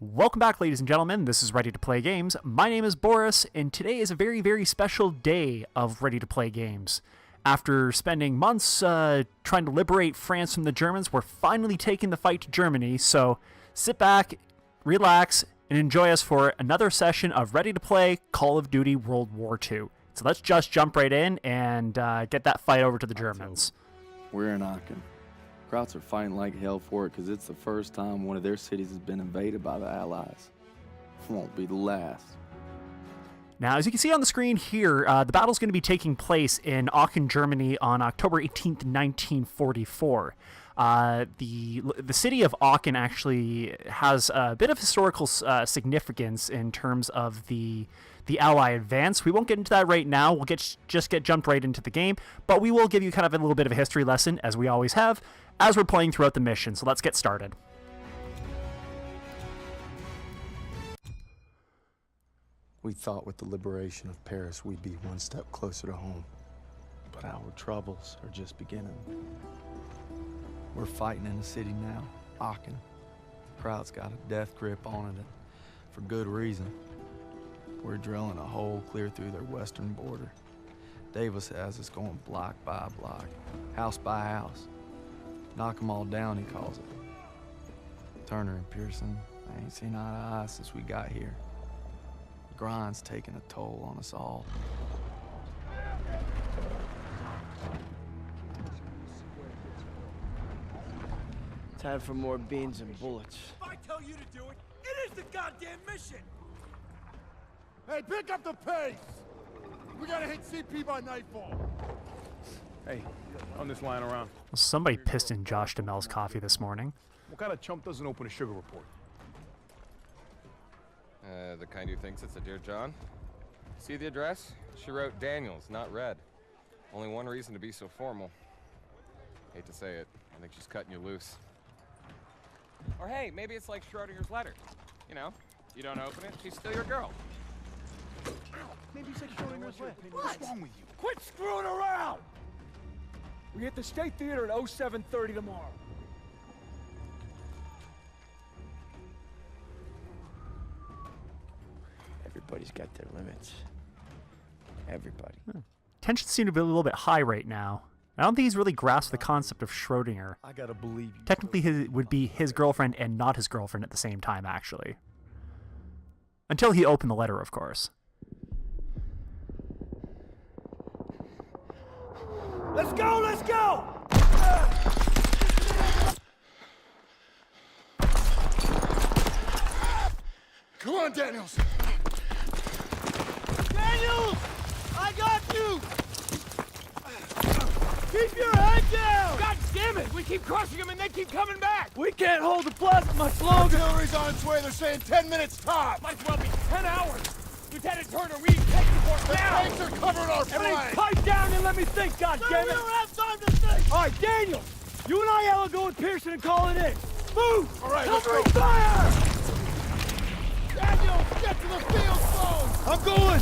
Welcome back, ladies and gentlemen. This is Ready to Play Games. My name is Boris, and today is a very, very special day of Ready to Play Games. After spending months trying to liberate France from the Germans, we're finally taking the fight to Germany, so sit back, relax, and enjoy us for another session of Ready to Play Call of Duty World War II. So let's just jump right in and get that fight over to the Germans. We're in Aachen. Krauts are fighting like hell for it because it's the first time one of their cities has been invaded by the Allies. Won't be the last. Now, as you can see on the screen here, the battle's going to be taking place in Aachen, Germany on October 18th, 1944. The city of Aachen actually has a bit of historical significance in terms of the Ally advance. We won't get into that right now. We'll just get jumped right into the game, but we will give you kind of a little bit of a history lesson, as we always have, as we're playing throughout the mission. So let's get started. We thought with the liberation of Paris we'd be one step closer to home. But our troubles are just beginning. We're fighting in the city now, Aachen. Krauts got a death grip on it, and for good reason. We're drilling a hole clear through their western border. Davis has us going block by block, house by house. Knock them all down, he calls it. Turner and Pearson, I ain't seen eye to eye since we got here. The grind's taking a toll on us all. Time for more beans and bullets. If I tell you to do it, it is the goddamn mission! Hey, pick up the pace! We gotta hit CP by nightfall. Hey, on this line around. Somebody pissed in Josh DeMel's coffee this morning. What kind of chump doesn't open a sugar report? The kind who thinks it's a Dear John. See the address? She wrote Daniels, not Red. Only one reason to be so formal. Hate to say it, I think she's cutting you loose. Or hey, maybe it's like Schrodinger's letter. You know, you don't open it, she's still your girl. Maybe it's like Schrodinger's letter. What's wrong with you? Quit screwing around! We hit the State Theater at 07:30 tomorrow. Everybody's got their limits. Everybody. Tensions seem to be a little bit high right now. I don't think he's really grasped the concept of Schrodinger. I gotta believe you. Technically, it would be his girlfriend and not his girlfriend at the same time, actually. Until he opened the letter, of course. Let's go, let's go! Come on, Daniels! Daniels! I got you! Keep your head down! God damn it! We keep crushing them and they keep coming back! We can't hold the plasma much longer! Artillery's on its way, they're saying 10 minutes top! Might as well be 10 hours! Lieutenant Turner, we need tech support now! The tanks are covering our flank! Everybody pipe down and let me think, goddammit! We don't have time to think! Alright, Daniel! You and I will go with Pearson and call it in! Move! Alright, covering fire! Daniel, get to the field phone! I'm going!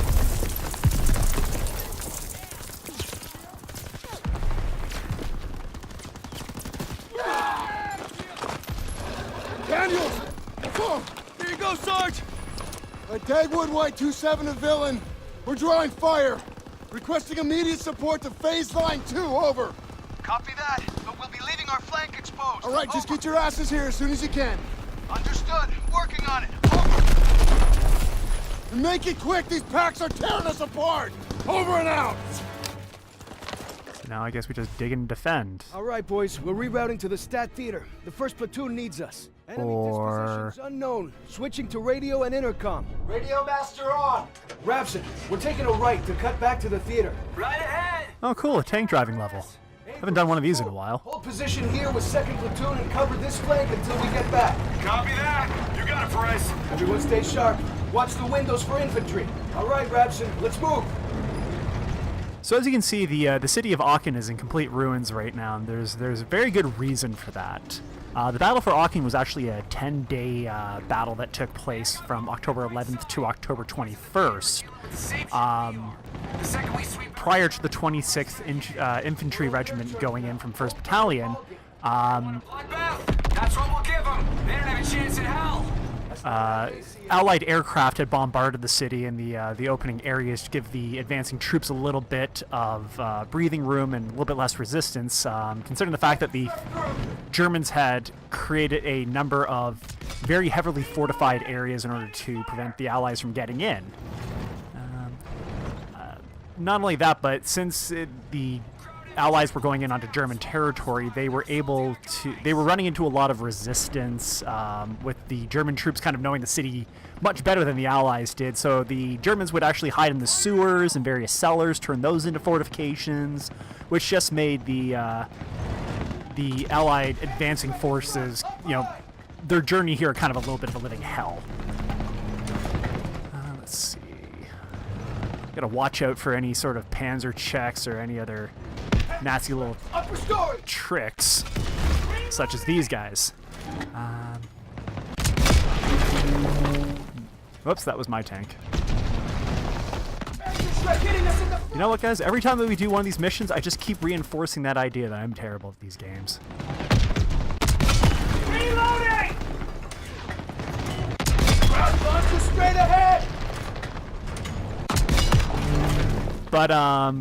Daniels! Boom! Here you go, Sarge! Dagwood White 27 to Villain. We're drawing fire. Requesting immediate support to phase line 2, over. Copy that, but we'll be leaving our flank exposed. All right, just get your asses here as soon as you can. Understood. Working on it. Over. And make it quick, these packs are tearing us apart. Over and out. So now I guess we just dig and defend. All right, boys. We're rerouting to the Stat Theater. The first platoon needs us. Enemy dispositions unknown. Switching to radio and intercom. Radio master on. Rabson, we're taking a right to cut back to the theater. Right ahead. Oh, cool, a tank driving level. Haven't done one of these in a while. Hold position here with 2nd platoon and cover this flank until we get back. Copy that. You got it, Price. Everyone stay sharp. Watch the windows for infantry. All right, Rabson, let's move. So as you can see, the city of Aachen is in complete ruins right now, and there's a very good reason for that. The battle for Aachen was actually a 10-day battle that took place from October 11th to October 21st. Prior to the 26th Infantry Regiment going in from 1st Battalion, That's what we'll give them. They don't have a chance in hell. Allied aircraft had bombarded the city in the opening areas to give the advancing troops a little bit of breathing room and a little bit less resistance, considering the fact that the Germans had created a number of very heavily fortified areas in order to prevent the Allies from getting in. Not only that, but since the Allies were going in onto German territory, they were running into a lot of resistance, with the German troops kind of knowing the city much better than the Allies did. So the Germans would actually hide in the sewers and various cellars, turn those into fortifications, which just made the Allied advancing forces, their journey here kind of a little bit of a living hell. Let's see. Gotta watch out for any sort of panzer checks or any other nasty little tricks, such as these guys. Whoops, that was my tank. You know what, guys? Every time that we do one of these missions, I just keep reinforcing that idea that I'm terrible at these games. Reloading! Ground launcher straight ahead! But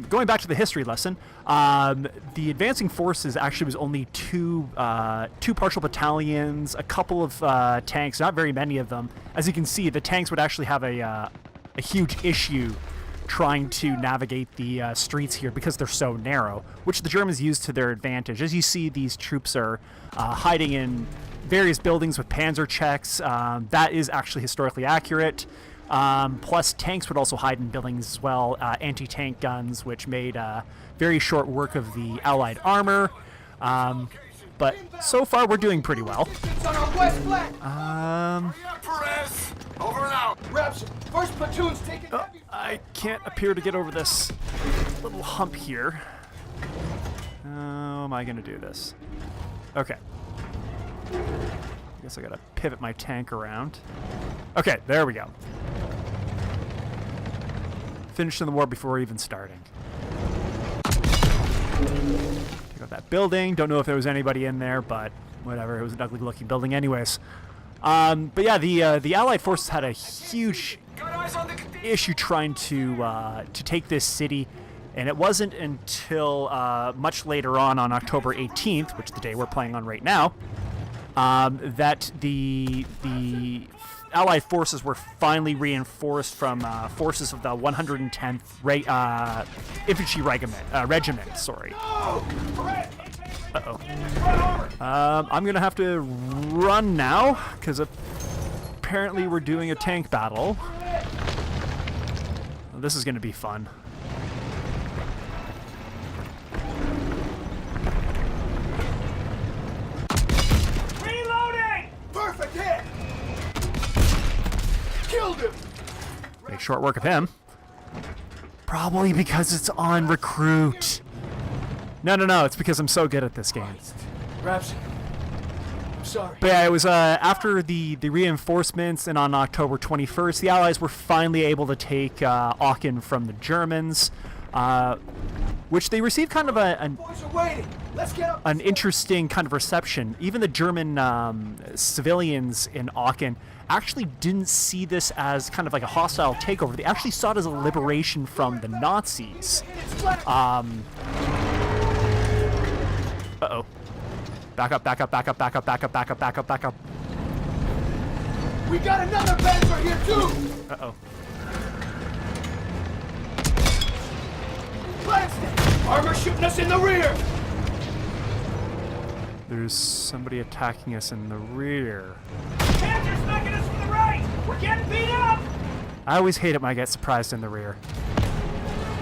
going back to the history lesson, the advancing forces actually was only two partial battalions, a couple of tanks, not very many of them. As you can see, the tanks would actually have a huge issue trying to navigate the streets here because they're so narrow, which the Germans used to their advantage. As you see, these troops are hiding in various buildings with panzer checks. That is actually historically accurate. Plus, tanks would also hide in buildings as well, anti-tank guns, which made very short work of the Allied armor. But so far, we're doing pretty well. Over and out. Reps, first platoon's taking heavy. I can't appear to get over this little hump here. How am I going to do this? Okay. I guess I got to pivot my tank around. Okay, there we go. Finishing the war before even starting. Take out that building. Don't know if there was anybody in there, but whatever. It was an ugly-looking building anyways. But yeah, the Allied forces had a huge issue trying to take this city, and it wasn't until much later on October 18th, which is the day we're playing on right now, that the Allied forces were finally reinforced from forces of the 110th Infantry Regiment. Sorry. Uh-oh. I'm gonna have to run now, because apparently we're doing a tank battle. This is gonna be fun. Reloading! Perfect hit! Killed him! Make short work of him. Probably because it's on recruit. No, it's because I'm so good at this game. Raps, I'm sorry. But yeah, it was after the reinforcements, and on October 21st, the Allies were finally able to take Aachen from the Germans, which they received kind of an interesting kind of reception. Even the German civilians in Aachen actually didn't see this as kind of like a hostile takeover. They actually saw it as a liberation from the Nazis. Uh-oh. Back up. We got another panzer here too! Uh-oh. Blasted! Armor shooting us in the rear! There's somebody attacking us in the rear. Panzer's knocking us from the right! We're getting beat up! I always hate it when I get surprised in the rear.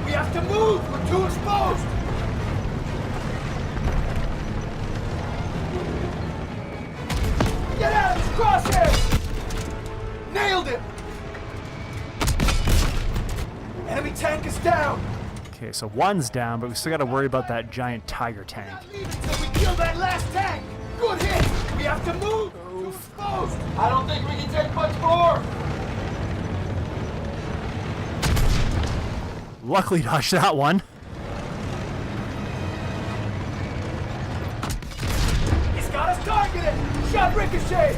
We have to move! We're too exposed! Get out of his crosshairs! Nailed him! Enemy tank is down! Okay, so one's down, but we still got to worry about that giant Tiger tank. Not leaving till we kill that last tank! Good hit! We have to move! We're too exposed! I don't think we can take much more! Luckily dodged that one. He's got us targeted! Shot ricochet!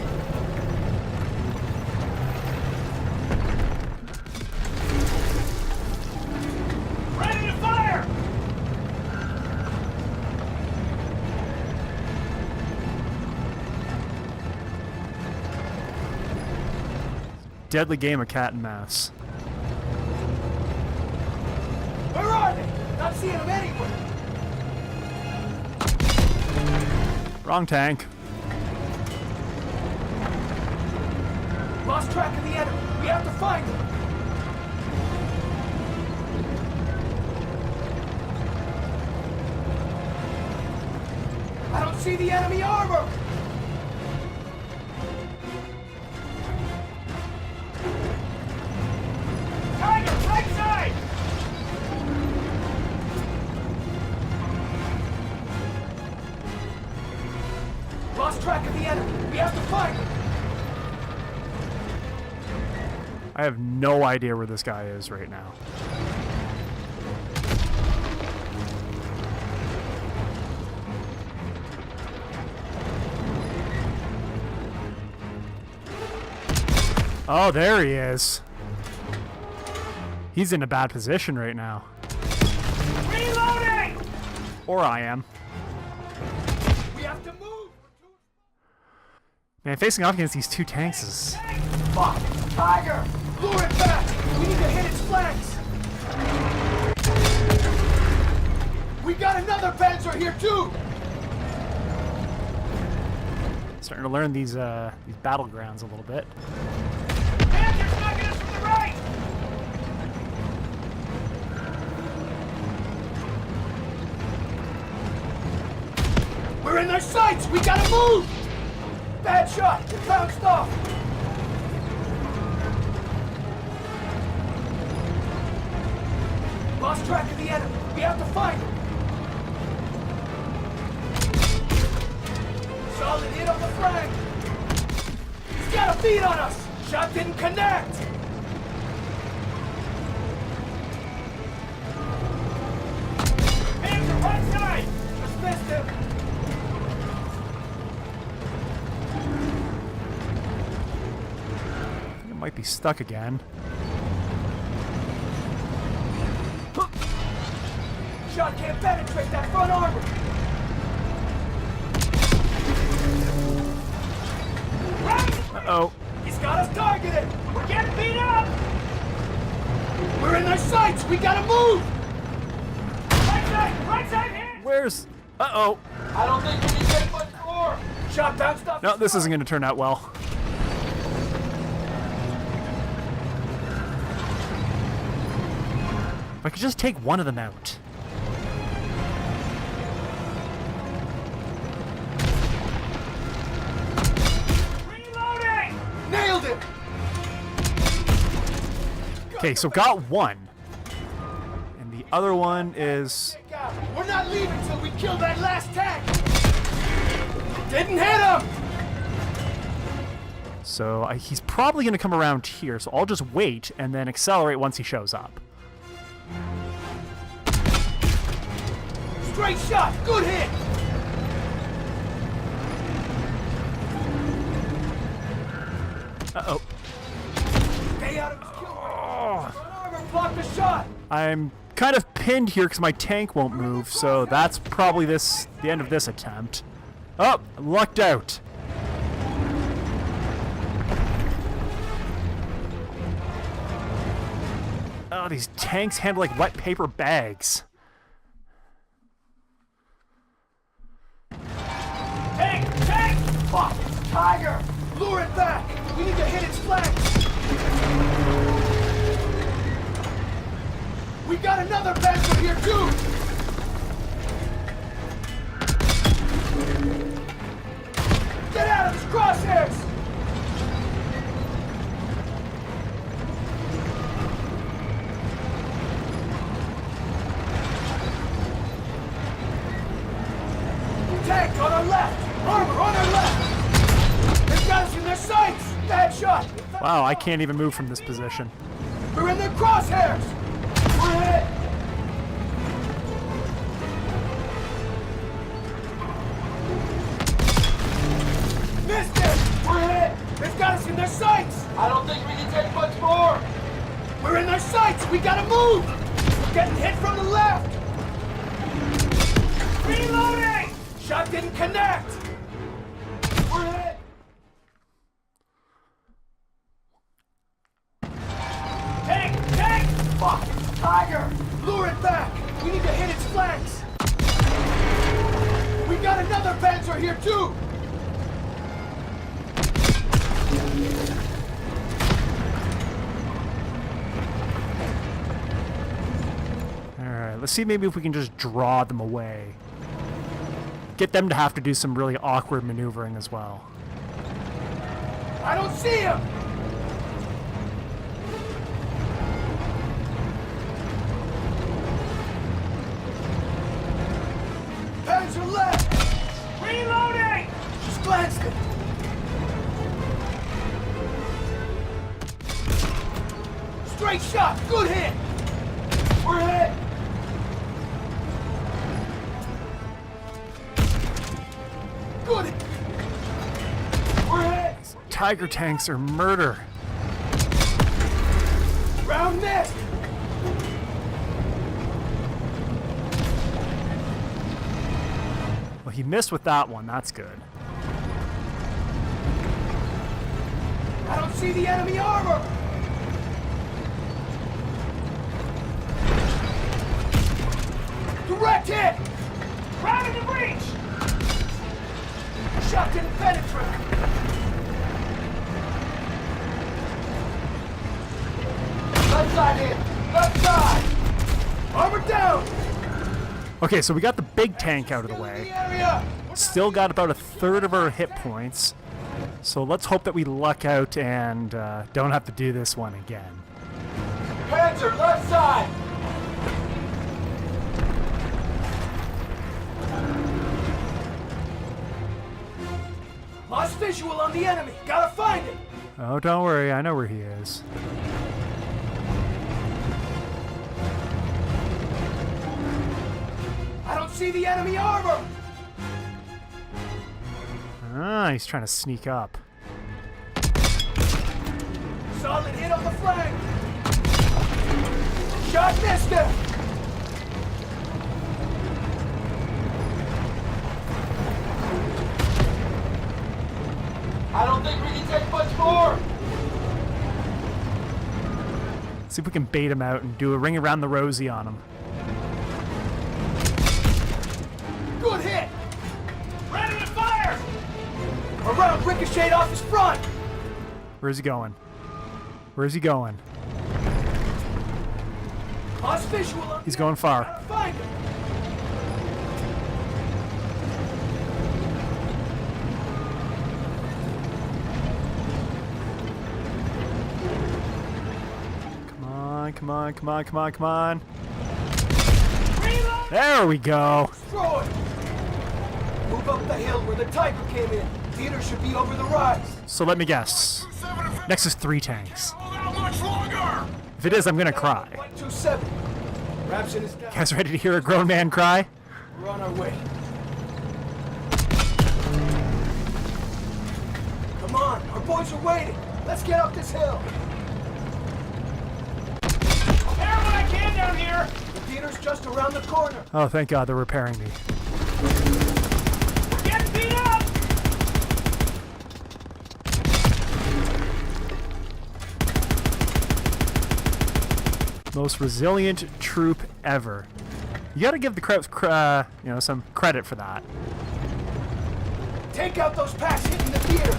deadly game of cat and mouse. Where are they? Not seeing them anywhere. Wrong tank. Lost track of the enemy. We have to find them. I don't see the enemy armor. Tiger, right side! Lost track of the enemy. We have to find them. I have no idea where this guy is right now. Oh, there he is. He's in a bad position right now. Reloading! Or I am. We have to move. Man, facing off against these two tanks is... Fuck! Tiger! Lure it back! We need to hit its flanks! We got another Panzer here too! Starting to learn these battlegrounds a little bit. Panzer's knocking us from the right! We're in their sights! We gotta move! Bad shot! It bounced off! Lost track of the enemy. We have to find him. Solid hit on the flank. He's got a beat on us. Shot didn't connect. Panzer, right side! Just missed him. It might be stuck again. Shot can't penetrate that front armor. Uh-oh. He's got us targeted. We're getting beat up! We're in their sights. We gotta move. Right side hit! Where's... Uh-oh. I don't think we can get much more. Shot bounced off. No, this isn't going to turn out well. If I could just take one of them out. Reloading! Nailed him. Okay, so got one. And the other one is... We're not leaving till we kill that last tank. Didn't hit him. So he's probably going to come around here, so I'll just wait and then accelerate once he shows up. Straight shot. Good hit. Uh-oh. Stay out of his kill range. Front armor blocked the shot. I'm kind of pinned here because my tank won't move, so that's probably the end of this attempt. Oh, I lucked out. Oh, these tanks handle like wet paper bags. Tank! Tank! Fuck! Tiger! Lure it back! We need to hit its flanks! We got another Panzer here too! Get out of his crosshairs! Tank on our left! Armor on our left! They've got us in their sights! Bad shot! Wow, I can't even move from this position. We're in their crosshairs! We're hit! Missed it! We're hit! They've got us in their sights! I don't think we can take much more! We're in their sights! We gotta move! We're getting hit from the left! Reloading! Shot didn't connect! We're hit! Fuck! Tiger! Lure it back! We need to hit its flanks! We got another Panzer here too! Alright, let's see maybe if we can just draw them away. Get them to have to do some really awkward maneuvering as well. I don't see him! Panzer left! Reloading! Just glanced it! Straight shot! Good hit! We're hit! Good hit! We're hit! Tiger tanks are murder. Round missed! Well, he missed with that one. That's good. I don't see the enemy armor! Direct hit! Right in the breach! Shot didn't penetrate! Left side in! Left side! Armor down! Okay, so we got the big tank out of the way. Area! Still got about a third of our hit points. So let's hope that we luck out and don't have to do this one again. Panzer, left side! Lost visual on the enemy. Gotta find him. Oh, don't worry. I know where he is. I don't see the enemy armor. Ah, he's trying to sneak up. Solid hit on the flank. Shot missed him. I don't think we can take much more. See if we can bait him out and do a ring around the rosy on him. Good hit. Ready to fire. A round ricocheted off his front. Where's he going? Where's he going? Lost visual on He's going far. Gotta find him. Come on, come on, come on, come on. Reload. There we go. Destroy. Move up the hill where the Tiger came in. Theater should be over the rise. So let me guess. Next is 3 tanks. How much longer? If it is, I'm gonna cry. 127. Rapson is down. Guys ready to hear a grown man cry? We're on our way. Come on, our boys are waiting. Let's get up this hill. Tear what I can down here. The theater's just around the corner. Oh, thank God they're repairing me. We're getting beat up. Most resilient troop ever. You gotta give the Krauts, some credit for that. Take out those packs hitting the theater.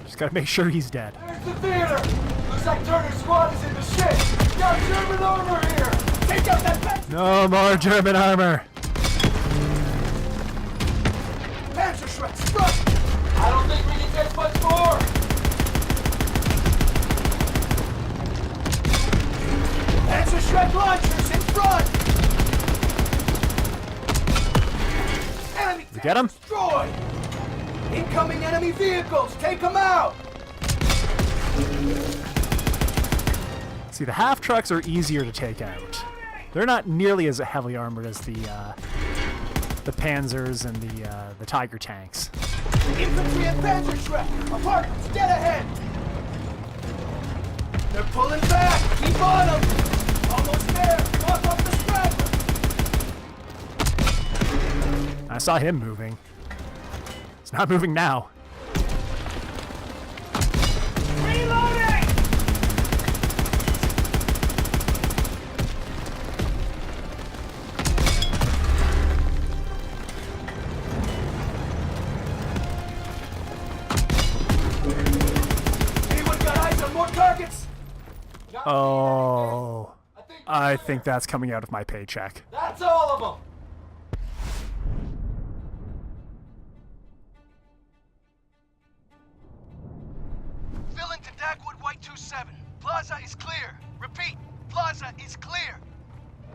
Just gotta make sure he's dead. There's the theater. Looks like Turner's squad is in the shit. Got German armor here. Take out that pack. No more German armor. Panzer shreds, front. I don't think we can take much more. Panzer shred launchers in front. Enemy You get him? destroyed. Incoming enemy vehicles. Take them out. See, the half trucks are easier to take out. They're not nearly as heavily armored as the Panzers and the Tiger tanks. Infantry and Panzer shred. Apartments, dead ahead. They're pulling back. Keep on them. Almost there. Walk up the straggler. I saw him moving. It's not moving now. Reloading! Anyone got eyes on more targets? Oh, I think that's coming out of my paycheck. That's all of them. Fill into Dagwood White 27. Plaza is clear. Repeat, Plaza is clear.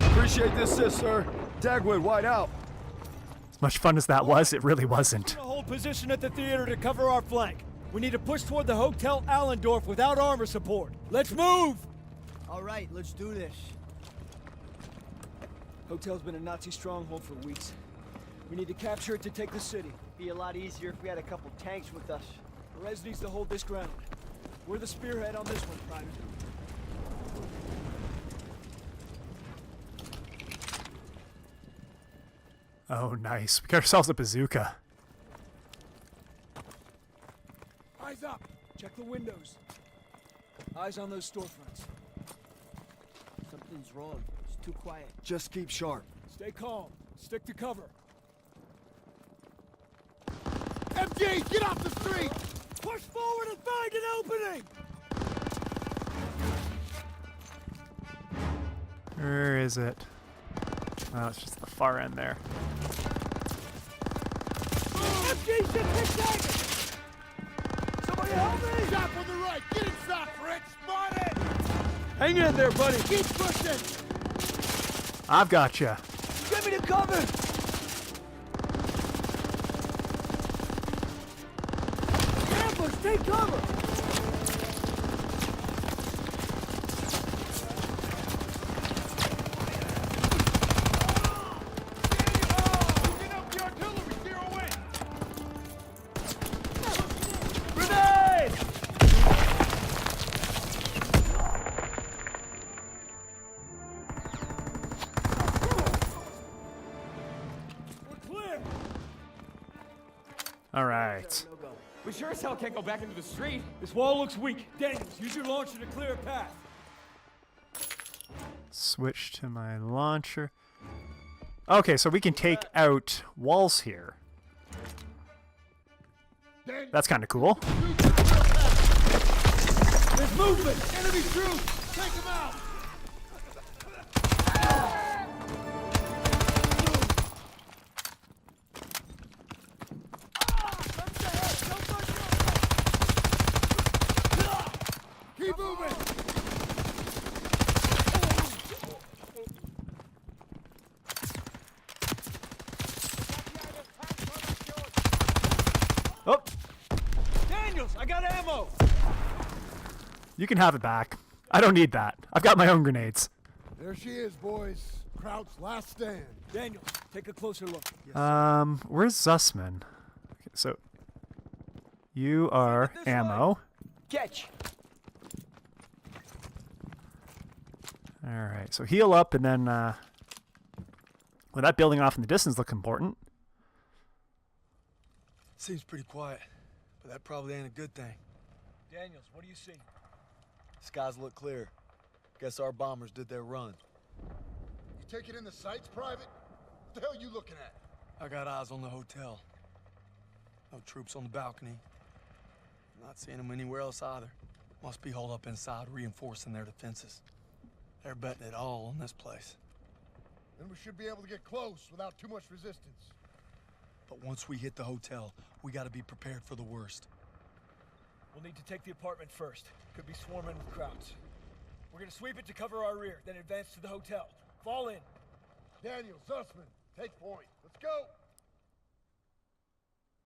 Appreciate the assist, sir. Dagwood, wide out. As much fun as that was, it really wasn't. We're gonna hold position at the theater to cover our flank. We need to push toward the Hotel Allendorf without armor support. Let's move! All right, let's do this. Hotel's been a Nazi stronghold for weeks. We need to capture it to take the city. Be a lot easier if we had a couple tanks with us. Perez needs to hold this ground. We're the spearhead on this one, Private. Oh, nice. We got ourselves a bazooka. Eyes up! Check the windows. Eyes on those storefronts. Something's wrong. It's too quiet. Just keep sharp. Stay calm. Stick to cover. MG, get off the street! Push forward and find an opening! Where is it? Oh, it's just the far end there. MG, should take target! Somebody help me! Shot from the right! Get inside, Fritz! Spotted! Hang in there, buddy! Keep pushing! I've got you. Get me to cover! Ambush, take cover! All right. We sure as hell can't go back into the street. This wall looks weak. Daniels, use your launcher to clear a path. Switch to my launcher. Okay, so we can take out walls here. That's kind of cool. There's movement! Enemy troops! Take them out! Keep moving! Oh, Daniels, I got ammo! you can have it back. I don't need that. I've got my own grenades. There she is, boys. Kraut's last stand. Daniels, take a closer look. Where's Zussman? Okay, so you are this ammo. Catch! All right, so heal up, and then well, that building off in the distance look important. Seems pretty quiet, but that probably ain't a good thing. Daniels, what do you see? Skies look clear. Guess our bombers did their run. You taking in the sights, Private? What the hell are you looking at? I got eyes on the hotel. No troops on the balcony. Not seeing them anywhere else either. Must be holed up inside, reinforcing their defenses. They're betting it all on this place. Then we should be able to get close without too much resistance. But once we hit the hotel, we gotta be prepared for the worst. We'll need to take the apartment first. Could be swarming with crowds. We're gonna sweep it to cover our rear, then advance to the hotel. Fall in. Daniel, Zussman, take point. Let's go.